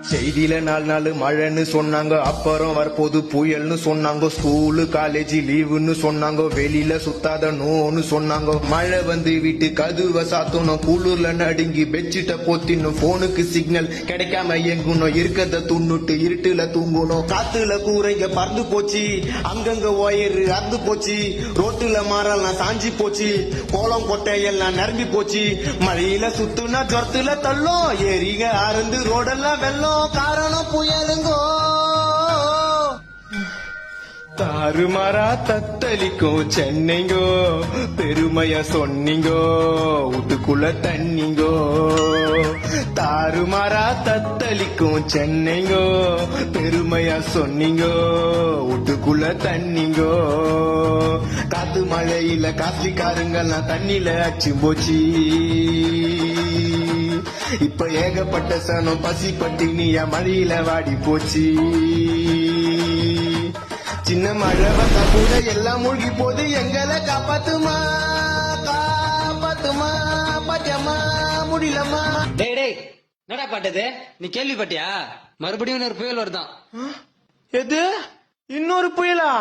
செய்தியில 4 நாள் மழைன்னு சொன்னாங்க, அப்புறம் வரப்போது புயல்னு சொன்னாங்க. ஸ்கூலு காலேஜ் லீவுன்னு சொன்னாங்க, வெளியில சுத்தாத நோன்னு சொன்னாங்க. மழை வந்து வீட்டு கதுவை சாத்தணும், குளிர்ல நடுங்கி பெட்ஷீட்டை போத்தினும், போனுக்கு சிக்னல் கிடைக்காம எங்கணும், இருக்கத துண்ணுட்டு இருட்டுல தூங்கணும். காத்துல கூரைங்க பறந்து போச்சு, அங்கங்க ஒயரு அறுந்து போச்சு, ரோட்டுல மரம்லாம் சாஞ்சி போச்சு, கோலம் கொட்டை எல்லாம் நிரம்பி போச்சு. மழையில சுத்துனா ஜொரத்துல தள்ளும், ஏரிங்க அருந்து ரோடெல்லாம் வெள்ளம், காரணம் புயலுங்கோ. தாறுமாறா தத்தளிக்கும் சென்னைங்கோ, பெருமைய சொன்னீங்கோ, வீட்டுக்குள்ள தண்ணிங்கோ. தாறுமாறா தத்தளிக்கும் சென்னைங்கோ, பெருமையா சொன்னீங்கோ, வீட்டுக்குள்ள தண்ணிங்கோ. காத்து மழையில காசிக்காரங்கெல்லாம் தண்ணில அச்சு போச்சு. இப்ப ஏகப்பட்ட சனம் பசி பட்டினியா மழையில வாடி போச்சு. சின்ன மழை வந்தா கூட எல்லாம் மூழ்கி போது, எங்களை காப்பாத்துமா காப்பாத்துமா, பாத்தியம்மா முடியலம்மா. டேய் டேய், என்னடா பாட்டது? நீ கேள்விப்பட்டியா? மறுபடியும் ஒரு புயல் வருதான். எது? இன்னொரு புயலா?